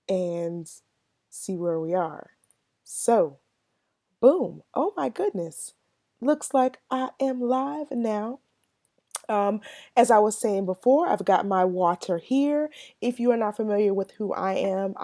and see where we are. So, boom. Oh my goodness. Looks like I am live now. Um, as I was saying before, I've got my water here. If you are not familiar with who I am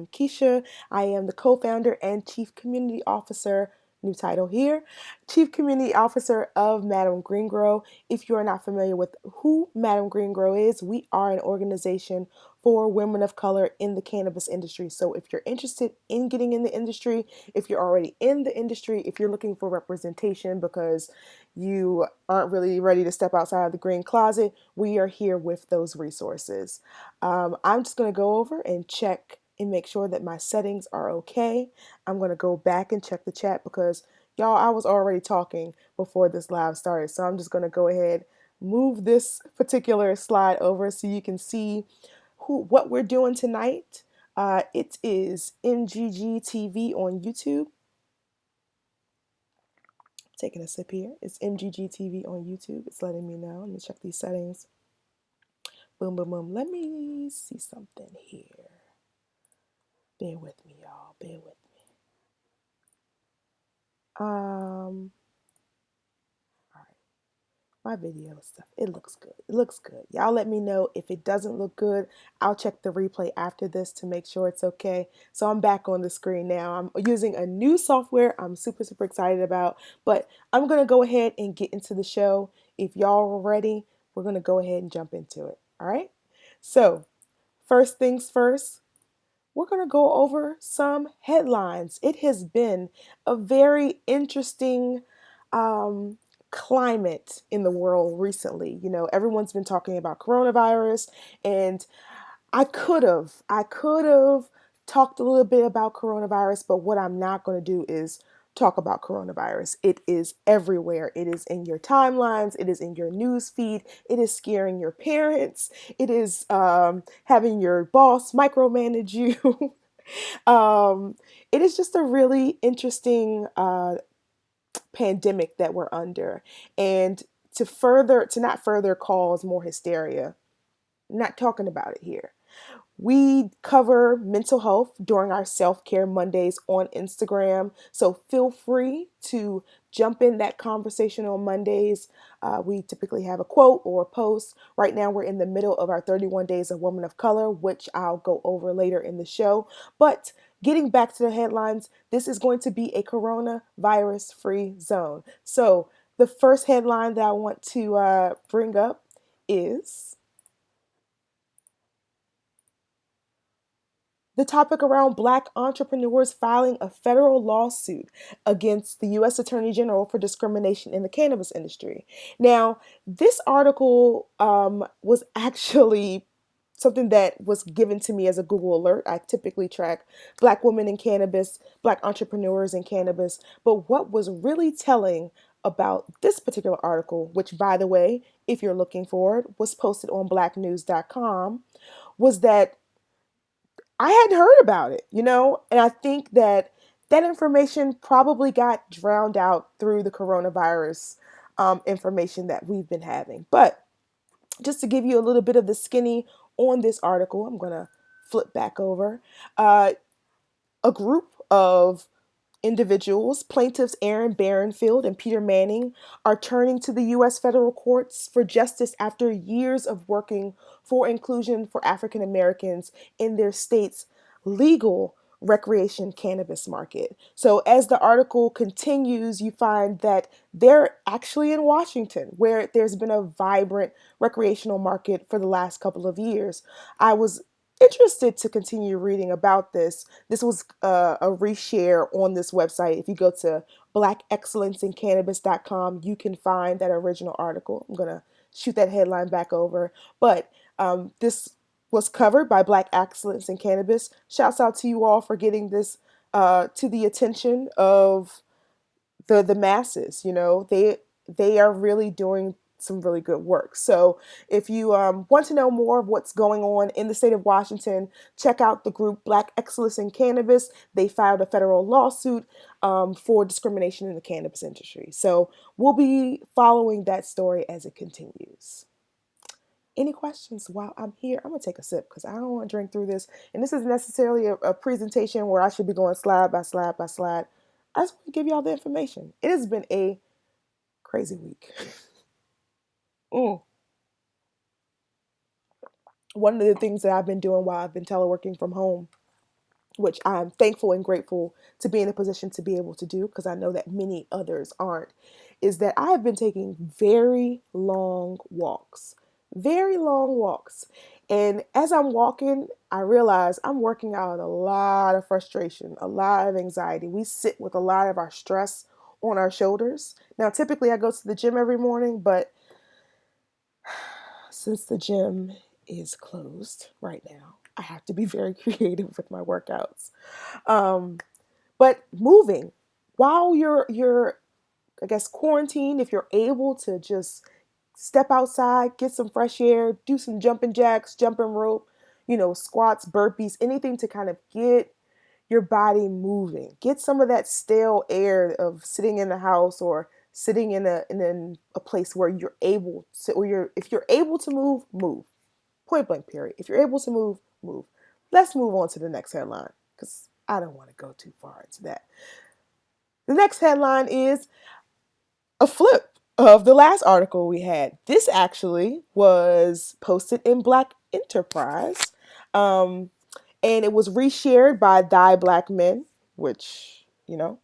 Keisha. I am the co founder and chief community officer. New title here, Chief Community Officer of Madam Green Grow. If you are not familiar with who Madam Green Grow is, we are an organization for women of color in the cannabis industry. So if you're interested in getting in the industry, if you're already in the industry, if you're looking for representation because you aren't really ready to step outside of the green closet, we are here with those resources. I'm just going to go over and check and make sure that my settings are okay. I'm going to go back and check the chat because y'all, I was already talking before this live started. So I'm just going to go ahead, move this particular slide over so you can see what we're doing tonight. It is MGG TV on YouTube. Taking a sip here. It's MGG TV on YouTube. It's letting me know. Let me check these settings. Boom, boom, boom. Let me see something here. Bear with me, y'all. Bear with me. All right. My video stuff. It looks good. It looks good. Y'all let me know if it doesn't look good. I'll check the replay after this to make sure it's okay. So I'm back on the screen now. I'm using a new software I'm super, super excited about. But I'm going to go ahead and get into the show. If y'all are ready, we're going to go ahead and jump into it. All right? So, first things first, we're going to go over some headlines. It has been a very interesting climate in the world recently. You know, everyone's been talking about coronavirus, and I could have talked a little bit about coronavirus, but what I'm not going to do is talk about coronavirus. It is everywhere. It is in your timelines. It is in your news feed. It is scaring your parents. It is having your boss micromanage you. um, it is just a really interesting pandemic that we're under, and to not further cause more hysteria. I'm not talking about it here. We cover mental health during our self care Mondays on Instagram. So feel free to jump in that conversation on Mondays. We typically have a quote or a post. Right now, we're in the middle of our 31 Days of Women of Color, which I'll go over later in the show. But getting back to the headlines, this is going to be a coronavirus free zone. So the first headline that I want to bring up is the topic around Black entrepreneurs filing a federal lawsuit against the U.S. Attorney General for discrimination in the cannabis industry. Now, this article was actually something that was given to me as a Google alert. I typically track Black women in cannabis, Black entrepreneurs in cannabis. But what was really telling about this particular article, which, by the way, if you're looking for it, was posted on blacknews.com, was that I hadn't heard about it, you know? And I think that that information probably got drowned out through the coronavirus information that we've been having. But just to give you a little bit of the skinny on this article, I'm going to flip back over. A group of individuals, plaintiffs Aaron Barenfield and Peter Manning, are turning to the U.S. federal courts for justice after years of working for inclusion for African Americans in their state's legal recreation cannabis market. So, as the article continues, you find that they're actually in Washington, where there's been a vibrant recreational market for the last couple of years. I was interested to continue reading about this. This was a reshare on this website. If you go to blackexcellenceincannabis.com, you can find that original article. I'm going to shoot that headline back over. But this was covered by Black Excellence in Cannabis. Shouts out to you all for getting this to the attention of the masses. You know, they are really doing some really good work. So if you want to know more of what's going on in the state of Washington, check out the group Black Excellence in Cannabis. They filed a federal lawsuit for discrimination in the cannabis industry. So we'll be following that story as it continues. Any questions while I'm here? I'm gonna take a sip because I don't want to drink through this. And this isn't necessarily a presentation where I should be going slide by slide by slide. I just want to give y'all the information. It has been a crazy week. Mm. One of the things that I've been doing while I've been teleworking from home, which I'm thankful and grateful to be in a position to be able to do because I know that many others aren't, is that I have been taking very long walks. Very long walks. And as I'm walking, I realize I'm working out a lot of frustration, a lot of anxiety. We sit with a lot of our stress on our shoulders. Now, typically I go to the gym every morning, but since the gym is closed right now, I have to be very creative with my workouts. Um, but moving while you're I guess quarantined, if you're able to just step outside, get some fresh air, do some jumping jacks, jumping rope, squats, burpees, anything to kind of get your body moving. Get some of that stale air of sitting in the house or sitting in a place where you're able to, or if you're able to move, move. Point blank period. If you're able to move, move. Let's move on to the next headline because I don't want to go too far into that. The next headline is a flip of the last article we had. This actually was posted in Black Enterprise, and it was reshared by Die Black Men, which,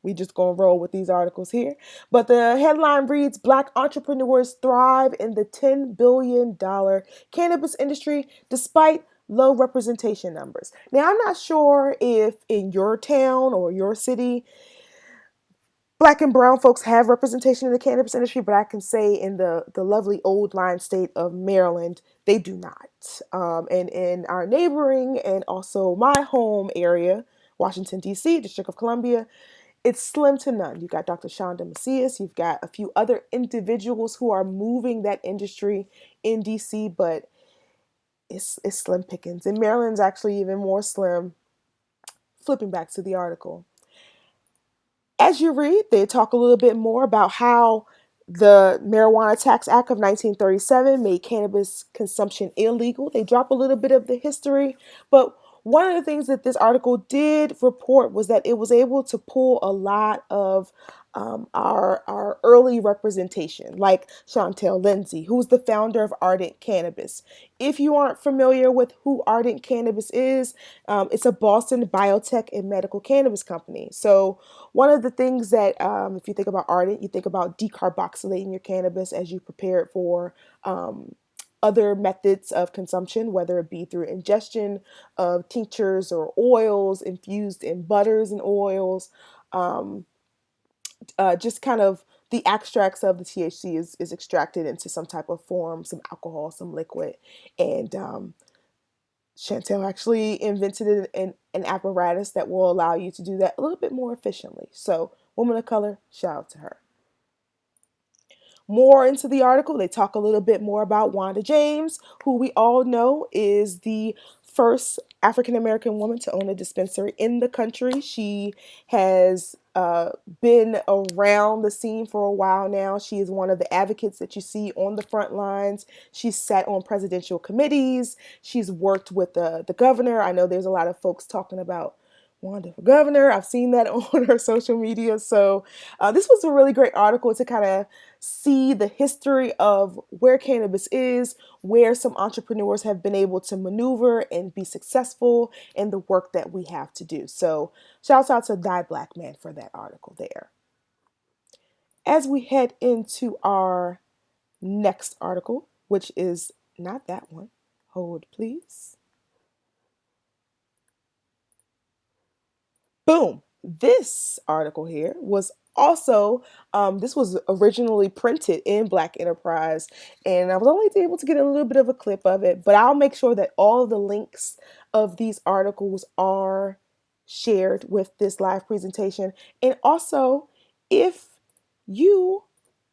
we just gonna roll with these articles here. But the headline reads, Black entrepreneurs thrive in the $10 billion cannabis industry despite low representation numbers. Now, I'm not sure if in your town or your city, Black and brown folks have representation in the cannabis industry, but I can say in the lovely old line state of Maryland, they do not. And in our neighboring and also my home area, Washington, D.C., District of Columbia, it's slim to none. You've got Dr. Shonda Macias. You've got a few other individuals who are moving that industry in D.C., but it's slim pickings. And Maryland's actually even more slim. Flipping back to the article. As you read, they talk a little bit more about how the Marijuana Tax Act of 1937 made cannabis consumption illegal. They drop a little bit of the history, but one of the things that this article did report was that it was able to pull a lot of our early representation, like Chantel Lindsay, who's the founder of Ardent Cannabis. If you aren't familiar with who Ardent Cannabis is, it's a Boston biotech and medical cannabis company. So one of the things that, if you think about Ardent, you think about decarboxylating your cannabis as you prepare it for other methods of consumption, whether it be through ingestion of tinctures or oils infused in butters and oils. Just kind of the extracts of the THC is extracted into some type of form, some alcohol, some liquid. And Chantel actually invented an apparatus that will allow you to do that a little bit more efficiently. So, woman of color, shout out to her. More into the article, they talk a little bit more about Wanda James, who we all know is the first African American woman to own a dispensary in the country. She has been around the scene for a while now. She is one of the advocates that you see on the front lines. She's sat on presidential committees. She's worked with the governor. I know there's a lot of folks talking about Wanda for governor. I've seen that on her social media. So this was a really great article to kind of see the history of where cannabis is, where some entrepreneurs have been able to maneuver and be successful in the work that we have to do. So shouts out to Die Black Man for that article there. As we head into our next article, which is not that one. Hold, please. Boom. This article here was also, this was originally printed in Black Enterprise, and I was only able to get a little bit of a clip of it, but I'll make sure that all of the links of these articles are shared with this live presentation. And also, if you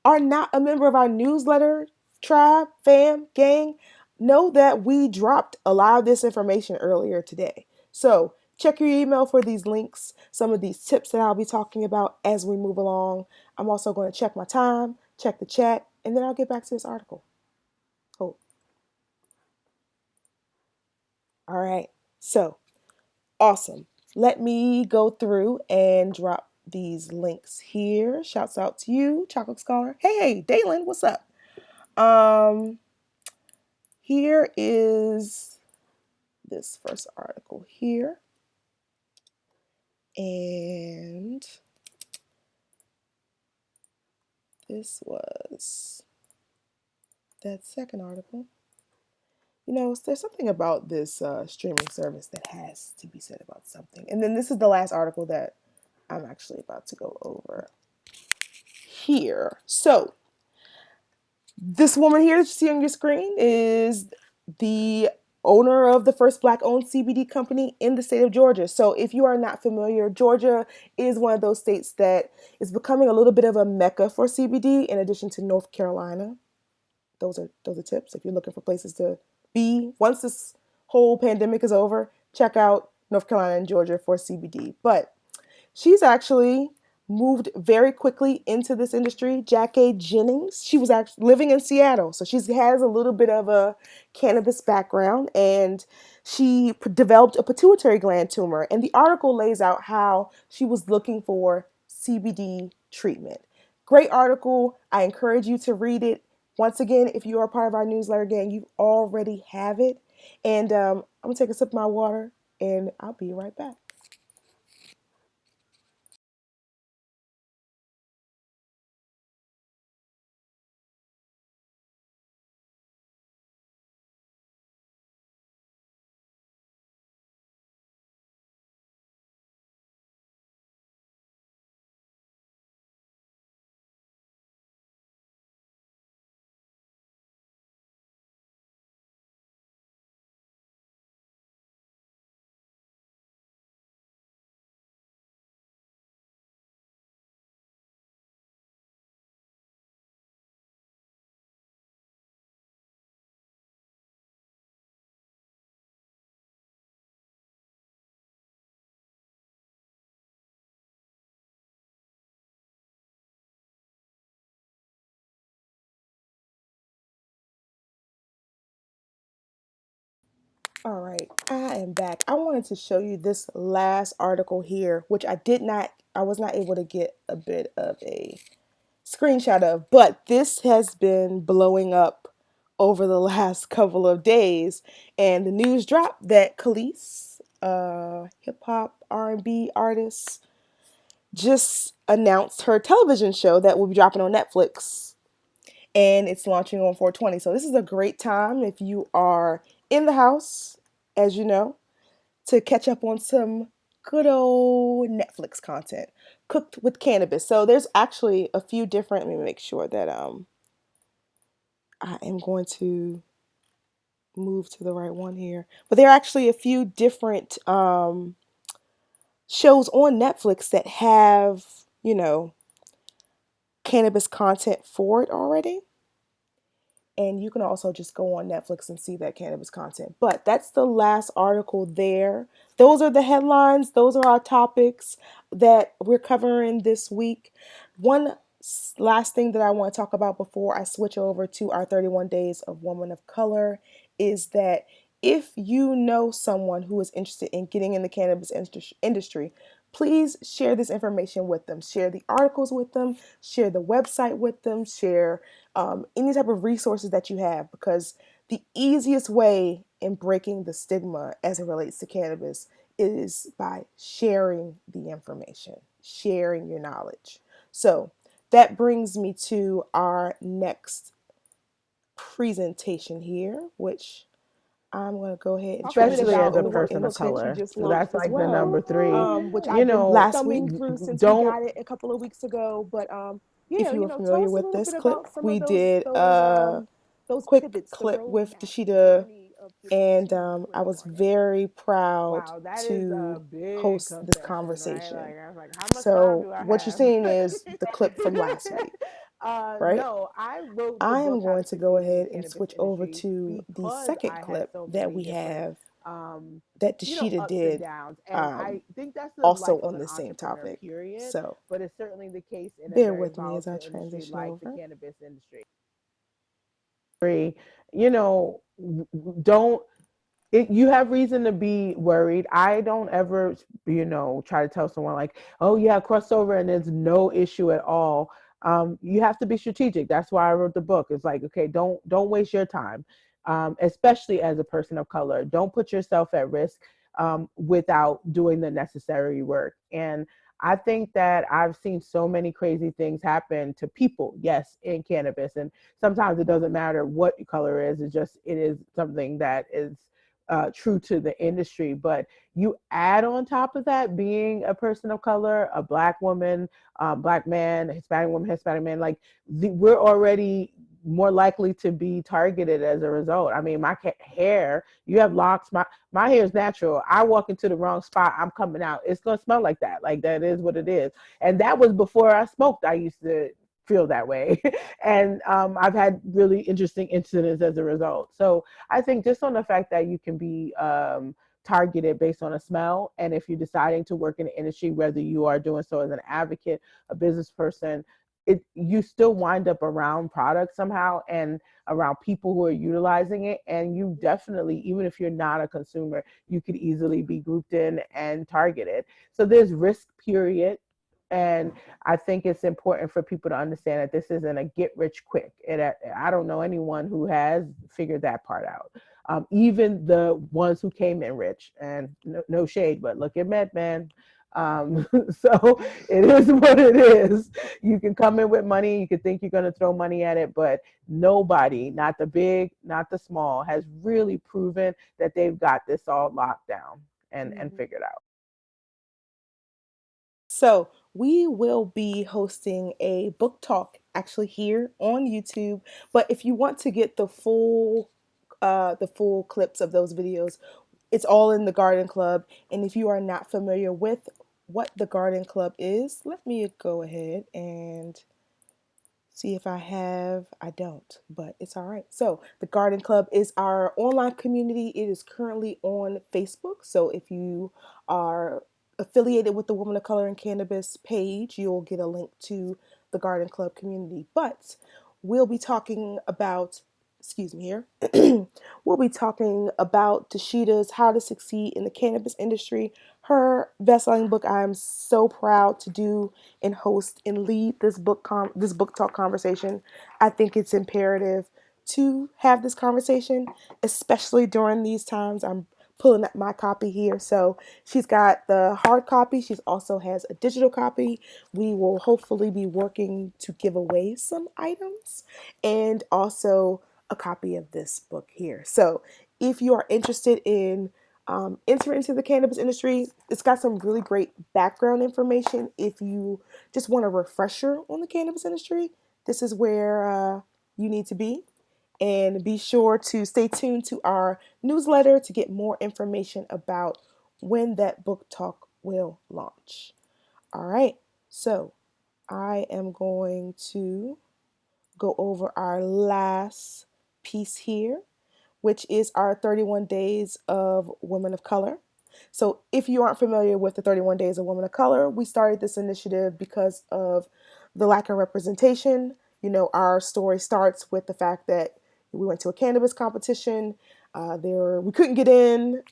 are not a member of our newsletter, tribe, fam, gang, know that we dropped a lot of this information earlier today. So check your email for these links, some of these tips that I'll be talking about as we move along. I'm also going to check my time, check the chat, and then I'll get back to this article. Cool. All right. So awesome. Let me go through and drop these links here. Shouts out to you, Chocolate Scholar. Hey, Dalen, what's up? Um, Here is this first article here. And this was that second article. You know, there's something about this streaming service that has to be said about something. And then this is the last article that I'm actually about to go over here. So, this woman here that you see on your screen is the owner of the first black owned CBD company in the state of Georgia. So, if you are not familiar, Georgia is one of those states that is becoming a little bit of a mecca for CBD in addition to North Carolina. Those are tips if you're looking for places to be. Once this whole pandemic is over, check out North Carolina and Georgia for CBD. But she's actually moved very quickly into this industry. Jackie Jennings, she was actually living in Seattle, so she has a little bit of a cannabis background, and she developed a pituitary gland tumor. And the article lays out how she was looking for CBD treatment. Great article. I encourage you to read it. Once again, if you are part of our newsletter gang, you already have it. And I'm going to take a sip of my water, and I'll be right back. All right, I am back. I wanted to show you this last article here, which I was not able to get a bit of a screenshot of, but this has been blowing up over the last couple of days. And the news dropped that Khalees, hip hop R&B artist, just announced her television show that will be dropping on Netflix, and it's launching on 420. So this is a great time if you are in the house, as you know, to catch up on some good old Netflix content cooked with cannabis. So there's actually a few different, let me make sure that I am going to move to the right one here. But there are actually a few different shows on Netflix that have, you know, cannabis content for it already. And you can also just go on Netflix and see that cannabis content. But that's the last article there. Those are the headlines. Those are our topics that we're covering this week. One last thing that I want to talk about before I switch over to our 31 Days of Woman of Color is that if you know someone who is interested in getting in the cannabis industry, please share this information with them. Share the articles with them. Share the website with them. Share any type of resources that you have, because the easiest way in breaking the stigma as it relates to cannabis is by sharing the information, sharing your knowledge. So that brings me to our next presentation here, which I'm going to go ahead and Especially as a transition over person of into color. So that's like the number three. which You I've been know, last week thumbing through since we don't got it a couple of weeks ago. But yeah, if you you are know, tell familiar us a with little this bit clip, about some we of those did those a um those quick pivots to clip growing with down the Dashida, journey of getting and to I where you was are now. very proud Wow, that is a to big host this confession, right? conversation. Like I was like, how much time So do I what you're have? seeing is the clip from last week, right? No, I wrote the I book am How going to to go Succeed in the ahead and Cannabis switch over Industry to the because second I had clip so that many we different have that Dashida ups and did, downs. And I um, think that's the also life of on an the same entrepreneur, topic. period. So But it's certainly the case in a bear very with me as I volatile industry transition like the over. cannabis industry. You know, don't You have reason to be worried. I don't ever, try to tell someone like, oh yeah, crossover and there's no issue at all. You have to be strategic. That's why I wrote the book. It's like, okay, don't waste your time, especially as a person of color. Don't put yourself at risk without doing the necessary work. And I think that I've seen so many crazy things happen to people, yes, in cannabis. And sometimes it doesn't matter what your color is. It is something that is true to the industry. But you add on top of that being a person of color, a black woman, black man, Hispanic woman, Hispanic man, like we're already more likely to be targeted as a result. I mean, my hair, you have locks, my hair is natural. I walk into the wrong spot, I'm coming out. It's going to smell like that. Like that is what it is. And that was before I smoked. I used to feel that way. And I've had really interesting incidents as a result. So I think just on the fact that you can be targeted based on a smell, and if you're deciding to work in the industry, whether you are doing so as an advocate, a business person, you still wind up around products somehow and around people who are utilizing it. And you definitely, even if you're not a consumer, you could easily be grouped in and targeted. So there's risk, period. And I think it's important for people to understand that this isn't a get rich quick. I don't know anyone who has figured that part out. Even the ones who came in rich, and no shade, but look at MedMan. So it is what it is. You can come in with money, you can think you're going to throw money at it, but nobody, not the big, not the small, has really proven that they've got this all locked down and Mhm. figured out. So we will be hosting a book talk actually here on YouTube. But if you want to get the full clips of those videos, it's all in the Garden Club. And if you are not familiar with what the Garden Club is, let me go ahead and see if I have. I don't, but it's all right. So, the Garden Club is our online community. It is currently on Facebook. So, if you are affiliated with the Woman of Color in Cannabis page, you'll get a link to the Garden Club community. But we'll be talking about, excuse me here, we'll be talking about Tashida's How to Succeed in the Cannabis Industry, her best-selling book. I'm so proud to do and host and lead this book talk conversation. I think it's imperative to have this conversation, especially during these times. I'm pulling up my copy here. So she's got the hard copy. She also has a digital copy. We will hopefully be working to give away some items and also a copy of this book here. So if you are interested in enter into the cannabis industry, it's got some really great background information. If you just want a refresher on the cannabis industry, this is where you need to be. And be sure to stay tuned to our newsletter to get more information about when that book talk will launch. All right, so I am going to go over our last piece here, which is our 31 Days of Women of Color. So, if you aren't familiar with the 31 Days of Women of Color, we started this initiative because of the lack of representation. You know, our story starts with the fact that we went to a cannabis competition. We couldn't get in.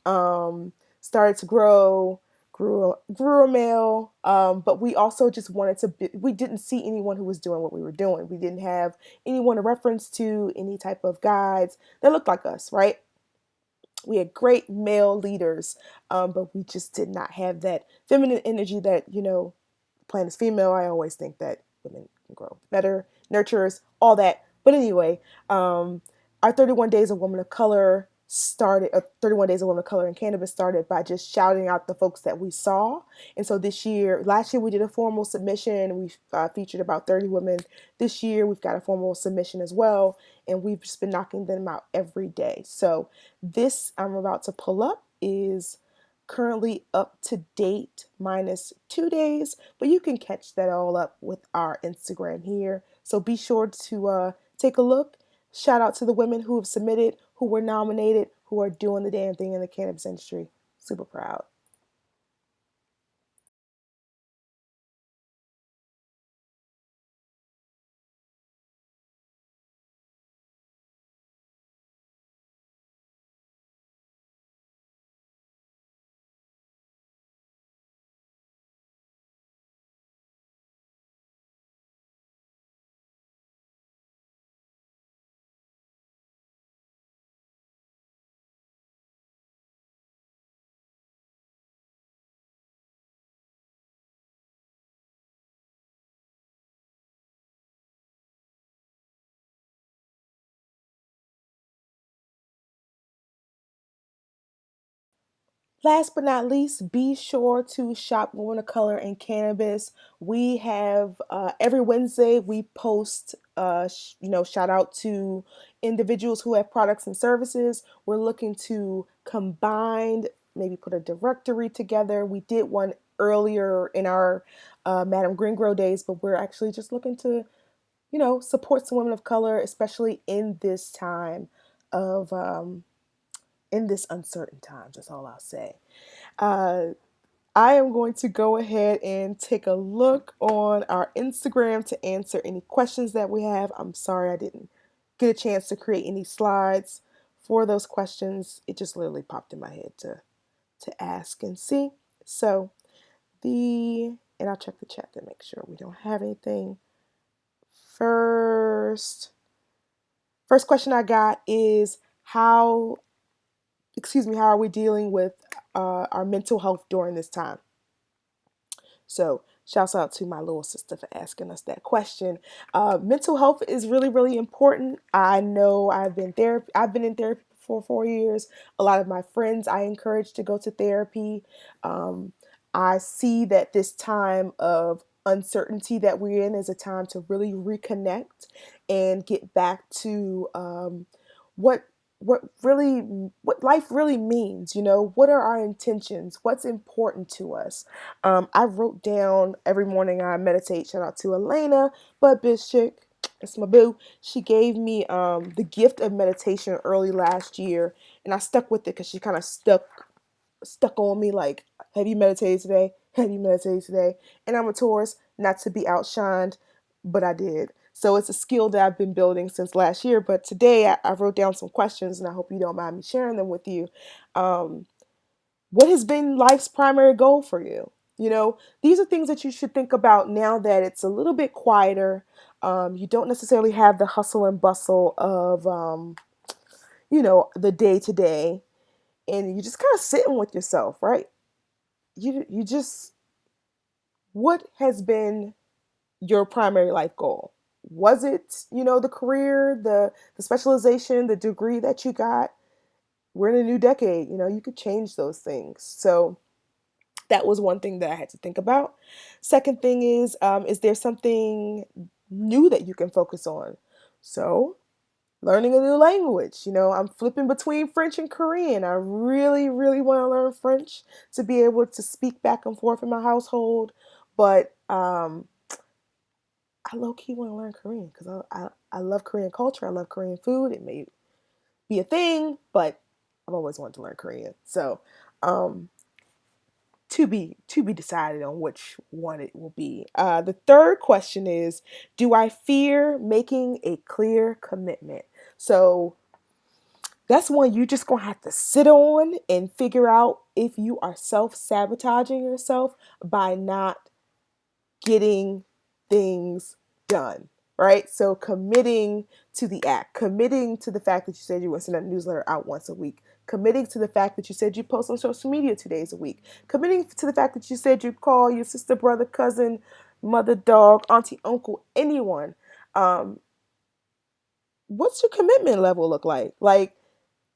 Started to grow, grew a male. But we also just wanted to. We didn't see anyone who was doing what we were doing. We didn't have anyone to reference to, any type of guides that looked like us, right? We had great male leaders, but we just did not have that feminine energy that, plant is female. I always think that women can grow better, nurturers, all that. But anyway, our 31 Days of Women of Color started, 31 Days of Women of Color in Cannabis started by just shouting out the folks that we saw. And so last year we did a formal submission. We featured about 30 women. This year we've got a formal submission as well. And we've just been knocking them out every day. So this I'm about to pull up is currently up to date minus 2 days, but you can catch that all up with our Instagram here. So be sure to take a look. Shout out to the women who have submitted, who were nominated, who are doing the damn thing in the cannabis industry. Super proud. Last but not least, be sure to shop Women of Color and Cannabis. We have every Wednesday we post, shout out to individuals who have products and services. We're looking to combine, maybe put a directory together. We did one earlier in our Madam Green Grow days, but we're actually just looking to, support some women of color, especially in this time of in this uncertain times. That's all I'll say. Uh, I am going to go ahead and take a look on our Instagram to answer any questions that we have. I'm sorry I didn't get a chance to create any slides for those questions. It just literally popped in my head to ask and see. So and I'll check the chat to make sure we don't have anything. First question I got is how are we dealing with our mental health during this time? So, shouts out to my little sister for asking us that question. Mental health is really, really important. I know I've been in therapy for 4 years. A lot of my friends I encourage to go to therapy. Um, I see that this time of uncertainty that we're in is a time to really reconnect and get back to what what life really means. What are our intentions, what's important to us. I wrote down every morning I meditate. Shout out to Elena, but bitch chick, that's my boo. She gave me the gift of meditation early last year, and I stuck with it because she kind of stuck on me like, have you meditated today? Have you meditated today? And I'm a Taurus, not to be outshined, but I did. So it's a skill that I've been building since last year. But today I wrote down some questions, and I hope you don't mind me sharing them with you. Um, what has been life's primary goal for you? These are things that you should think about now that it's a little bit quieter. You don't necessarily have the hustle and bustle of, the day to day, and you're just kind of sitting with yourself, right? You just, what has been your primary life goal? Was it, the career, the specialization, the degree that you got? We're in a new decade. You could change those things. So that was one thing that I had to think about. Second thing is there something new that you can focus on? So, learning a new language. I'm flipping between French and Korean. I really, really want to learn French to be able to speak back and forth in my household. But I low key want to learn Korean because I love Korean culture. I love Korean food. It may be a thing, but I've always wanted to learn Korean. So, um, to be decided on which one it will be. The third question is, do I fear making a clear commitment? So that's one you just gonna have to sit on and figure out if you are self-sabotaging yourself by not getting things done, right? So committing to the act, committing to the fact that you said you would send a newsletter out once a week, committing to the fact that you said you post on social media 2 days a week, committing to the fact that you said you call your sister, brother, cousin, mother, dog, auntie, uncle, anyone. Um, what's your commitment level look like? Like,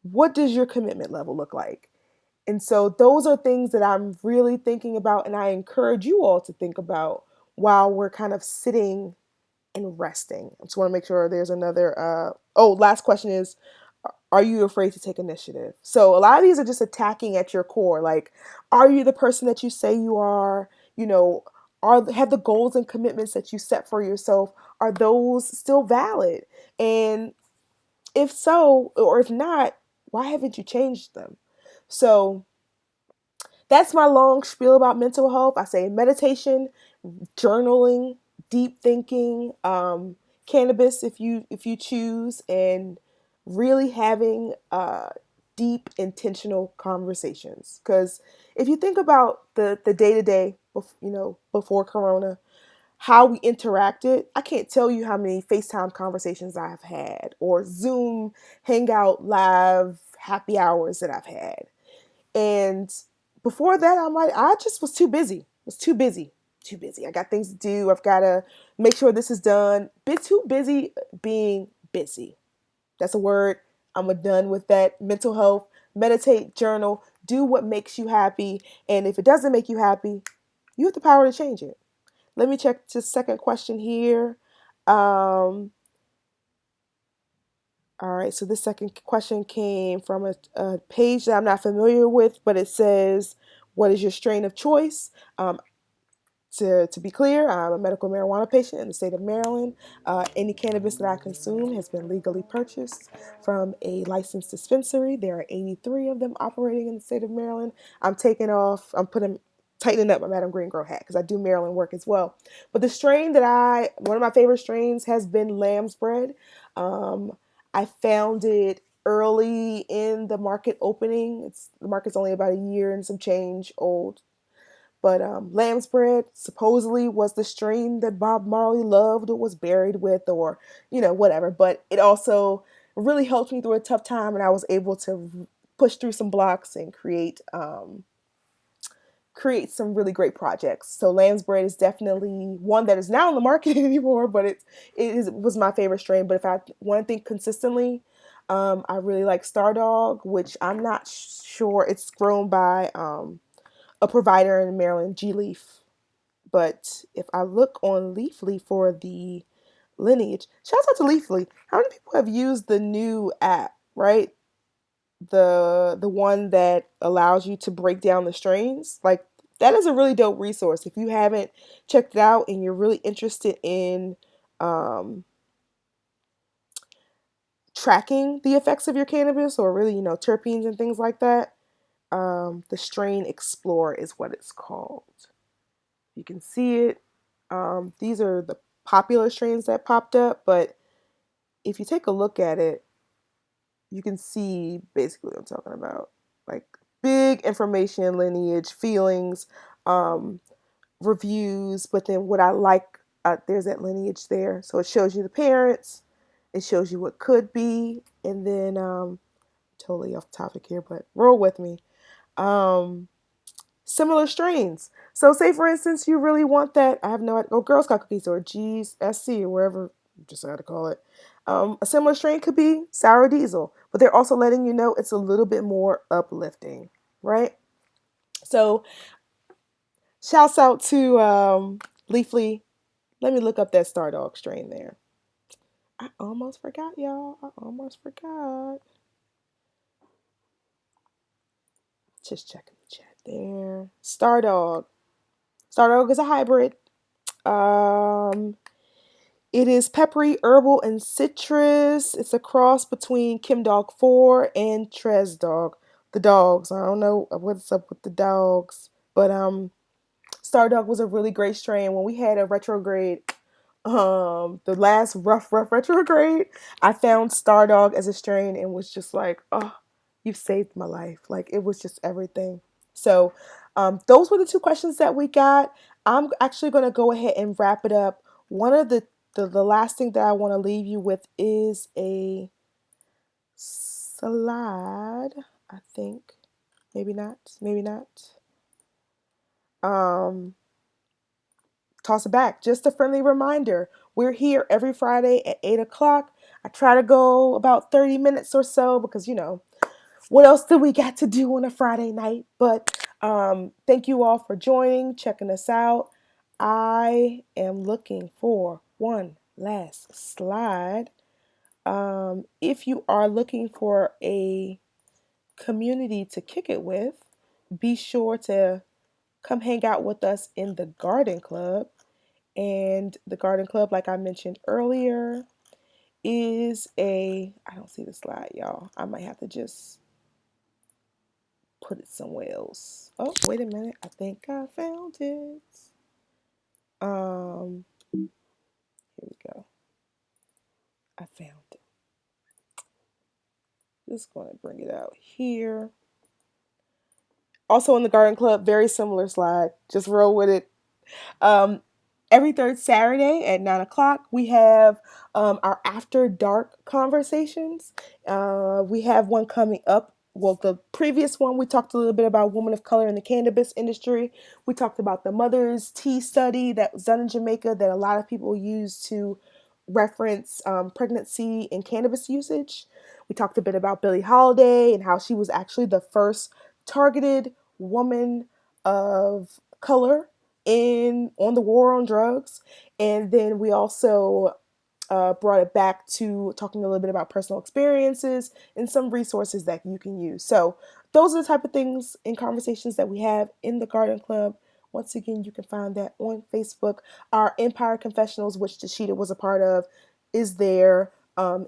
what does your commitment level look like? And so those are things that I'm really thinking about, and I encourage you all to think about while we're kind of sitting and resting. I just want to make sure there's another. Last question is, are you afraid to take initiative? So a lot of these are just attacking at your core. Like, are you the person that you say you are? Have the goals and commitments that you set for yourself, are those still valid? And if so, or if not, why haven't you changed them? So that's my long spiel about mental health. I say meditation, journaling, deep thinking, cannabis if you choose, and really having deep intentional conversations. Because if you think about the day to day, before Corona, how we interacted, I can't tell you how many FaceTime conversations I've had, or Zoom Hangout live happy hours that I've had. And before that, I just was too busy. Was too busy. Too busy. I got things to do. I've got to make sure this is done. Bit too busy being busy. That's a word. I'm done with that. Mental health, meditate, journal, do what makes you happy. And if it doesn't make you happy, you have the power to change it. Let me check the second question here. All right, so this second question came from a page that I'm not familiar with, but it says, "What is your strain of choice?" To be clear, I'm a medical marijuana patient in the state of Maryland. Any cannabis that I consume has been legally purchased from a licensed dispensary. There are 83 of them operating in the state of Maryland. I'm tightening up my Madam Green Grow hat because I do Maryland work as well. But one of my favorite strains has been lamb's bread. Um, I found it early in the market opening. The market's only about a year and some change old, but lamb's bread supposedly was the strain that Bob Marley loved or was buried with, or whatever. But it also really helped me through a tough time, and I was able to push through some blocks and create some really great projects. So lamb's bread is definitely one that is not on the market anymore, but was my favorite strain. But if I want to think consistently, I really like Stardog, which I'm not sure, it's grown by a provider in Maryland, G Leaf. But if I look on Leafly for the lineage, shout out to Leafly. How many people have used the new app, right? The one that allows you to break down the strains? Like, that is a really dope resource. If you haven't checked it out and you're really interested in um, tracking the effects of your cannabis, or really, terpenes and things like that, the Strain Explorer is what it's called. You can see it. These are the popular strains that popped up, but if you take a look at it, you can see basically what I'm talking about. Like, big information, lineage, feelings, um, reviews, but then what I like, there's that lineage there. So it shows you the parents, it shows you what could be, and then totally off topic here, but roll with me. Um, Similar strains. So say for instance you really want that, I have no idea, Girl Scout cookies or GSC or wherever you decide to call it. A similar strain could be sour diesel, but they're also letting you know it's a little bit more uplifting, right? So shouts out to Leafly. Let me look up that Stardog strain there. I almost forgot, y'all. I almost forgot. Just checking the chat there. Stardog. Stardog is a hybrid. Um, It is peppery, herbal, and citrus. It's a cross between Kim Dog 4 and Trez Dog. The dogs. I don't know what's up with the dogs. But Stardog was a really great strain. When we had a retrograde, the last rough retrograde, I found Stardog as a strain and was just like, oh, you've saved my life. Like, it was just everything. So those were the two questions that we got. I'm actually going to go ahead and wrap it up. One of the last thing that I want to leave you with is a slide, I think. Maybe not. Maybe not. Um, Toss it back. Just a friendly reminder. We're here every Friday at 8 o'clock. I try to go about 30 minutes or so because, what else do we got to do on a Friday night? But thank you all for joining, checking us out. I am looking for one last slide. If you are looking for a community to kick it with, be sure to come hang out with us in the Garden Club. And the Garden Club, like I mentioned earlier, I don't see the slide, y'all. I might have to just put it somewhere else. Oh, wait a minute. I think I found it. Here we go. I found it. Just going to bring it out here. Also in the Garden Club, very similar slide. Just roll with it. Um, every third Saturday at 9 o'clock, we have our After Dark conversations. We have one coming up. Well, the previous one, we talked a little bit about women of color in the cannabis industry. We talked about the Mother's Tea study that was done in Jamaica that a lot of people use to reference pregnancy and cannabis usage. We talked a bit about Billie Holiday and how she was actually the first targeted woman of color in on the war on drugs. And then we also brought it back to talking a little bit about personal experiences and some resources that you can use. So those are the type of things and conversations that we have in the Garden Club. Once again, you can find that on Facebook. Our Empire Confessionals, which Tashita was a part of, is there.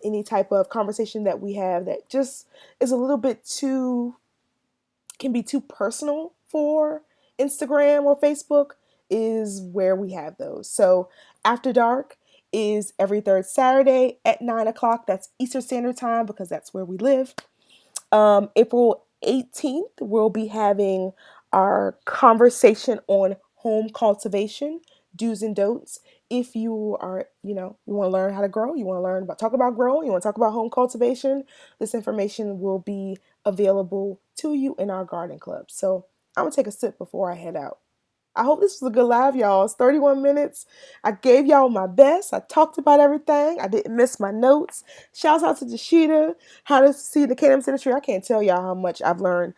Any type of conversation that we have that just is a little bit too can be too personal for Instagram or Facebook is where we have those. So After Dark is every third Saturday at 9 o'clock. That's Eastern Standard Time because that's where we live. April 18th, we'll be having our conversation on home cultivation, do's and don'ts. If you are, you want to learn how to grow, you want to learn about, talk about growing, you want to talk about home cultivation, this information will be available to you in our garden club. So I'm going to take a sip before I head out. I hope this was a good live, y'all. It's 31 minutes. I gave y'all my best. I talked about everything. I didn't miss my notes. Shouts out to Jashita, How to See the Cannabis Industry. I can't tell y'all how much I've learned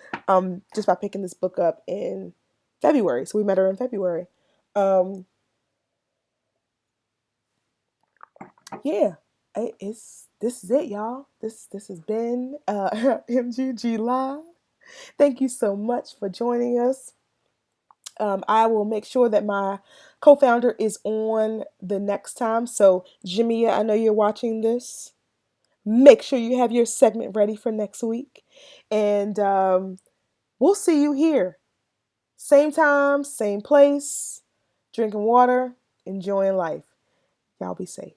just by picking this book up in February. So we met her in February. Yeah, this is it, y'all. This has been MGG Live. Thank you so much for joining us. I will make sure that my co-founder is on the next time. So, Jamia, I know you're watching this. Make sure you have your segment ready for next week. And we'll see you here. Same time, same place, drinking water, enjoying life. Y'all be safe.